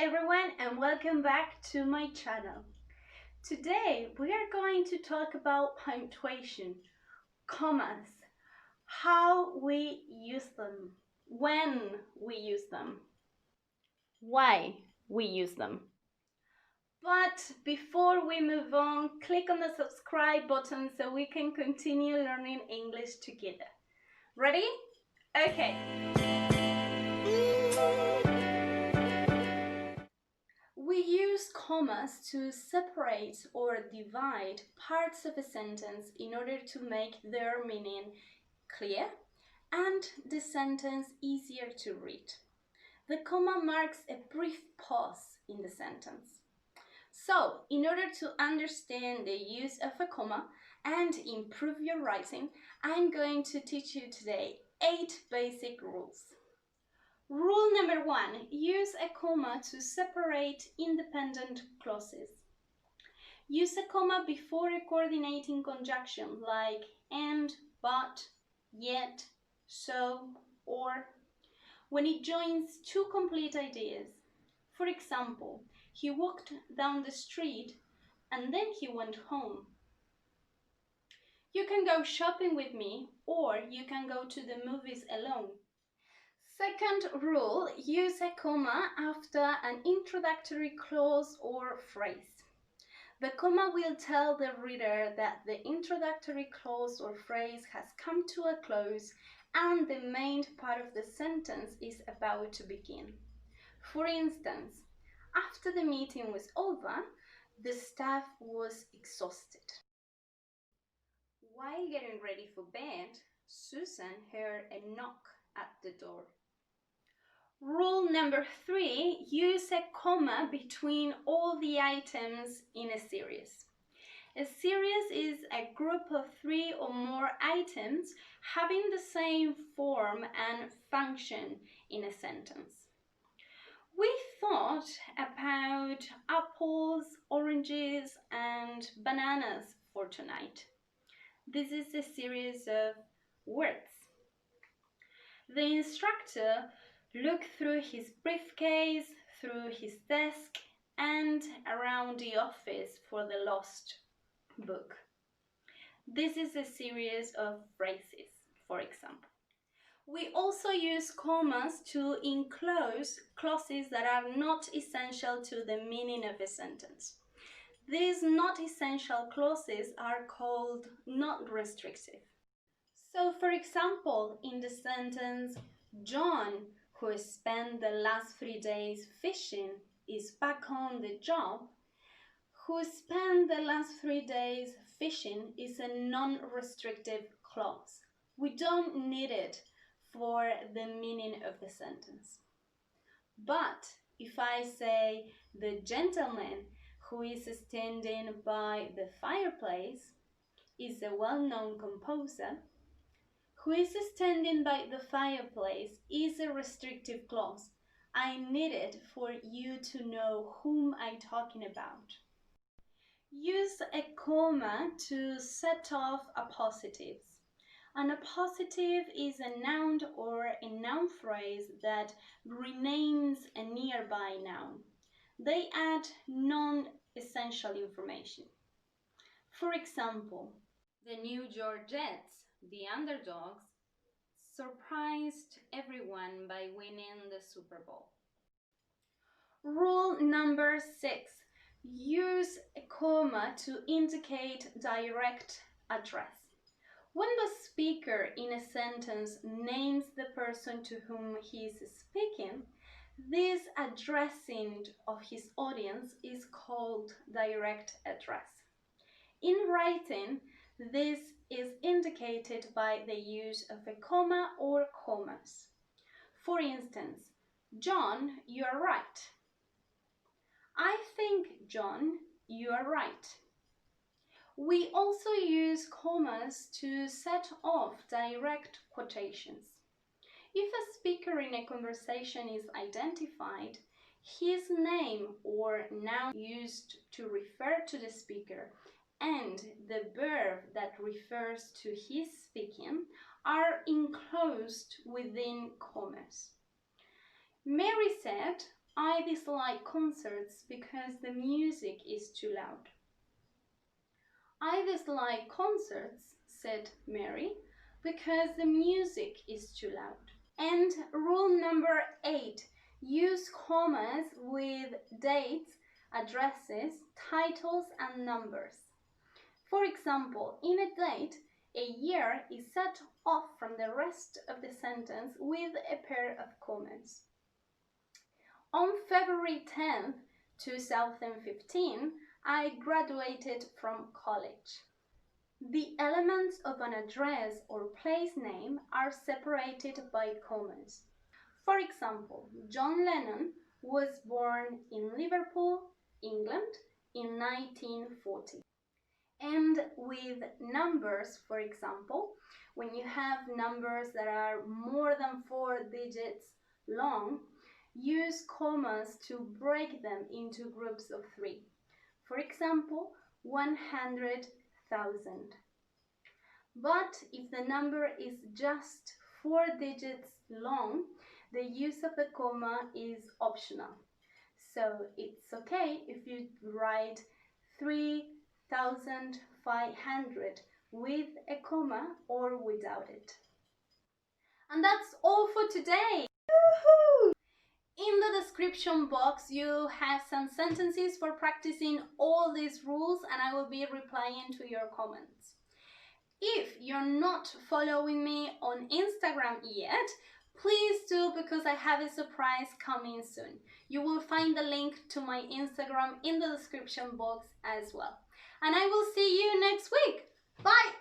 everyone and welcome back to my channel. Today we are going to talk about punctuation, commas, how we use them, when we use them, why we use them. But before we move on, click on the subscribe button so we can continue learning English together. Ready? Okay. We use commas to separate or divide parts of a sentence in order to make their meaning clear and the sentence easier to read. The comma marks a brief pause in the sentence. So, in order to understand the use of a comma and improve your writing, I'm going to teach you today 8 basic rules. Rule number 1, use a comma to separate independent clauses. Use a comma before a coordinating conjunction like and, but, yet, so, or, when it joins two complete ideas. For example, he walked down the street and then he went home. You can go shopping with me or you can go to the movies alone. Second rule, use a comma after an introductory clause or phrase. The comma will tell the reader that the introductory clause or phrase has come to a close and the main part of the sentence is about to begin. For instance, after the meeting was over, the staff was exhausted. While getting ready for bed, Susan heard a knock at the door. Rule number 3, use a comma between all the items in a series. A series is a group of 3 or more items having the same form and function in a sentence. We thought about apples, oranges, and bananas for tonight. This is a series of words. The instructor looked through his briefcase, through his desk, and around the office for the lost book. This is a series of phrases, for example. We also use commas to enclose clauses that are not essential to the meaning of a sentence. These not essential clauses are called not restrictive. So, for example, in the sentence, John, who spent the last 3 days fishing, is back on the job, who spent the last 3 days fishing is a non-restrictive clause. We don't need it for the meaning of the sentence. But if I say the gentleman who is standing by the fireplace is a well-known composer, who is standing by the fireplace is a restrictive clause. I need it for you to know whom I'm talking about. Use a comma to set off appositives. An appositive is a noun or a noun phrase that renames a nearby noun. They add non-essential information. For example, the New York Jets, the underdogs, surprised everyone by winning the Super Bowl. Rule number 6. Use a comma to indicate direct address. When the speaker in a sentence names the person to whom he is speaking, this addressing of his audience is called direct address. In writing, this is indicated by the use of a comma or commas. For instance, John, you are right. I think, John, you are right. We also use commas to set off direct quotations. If a speaker in a conversation is identified, his name or noun used to refer to the speaker and the verb that refers to his speaking are enclosed within commas. Mary said, I dislike concerts because the music is too loud. I dislike concerts, said Mary, because the music is too loud. And rule number 8, use commas with dates, addresses, titles, and numbers. For example, in a date, a year is set off from the rest of the sentence with a pair of commas. On February 10th, 2015, I graduated from college. The elements of an address or place name are separated by commas. For example, John Lennon was born in Liverpool, England in 1940. And with numbers, for example, when you have numbers that are more than 4 digits long, use commas to break them into groups of 3. For example, 100,000. But if the number is just 4 digits long, the use of the comma is optional. So it's okay if you write 3,500 with a comma or without it. And that's all for today. Woohoo! In the description box, you have some sentences for practicing all these rules, and I will be replying to your comments. If you're not following me on Instagram yet, please do, because I have a surprise coming soon. You will find the link to my Instagram in the description box as well. And I will see you next week. Bye!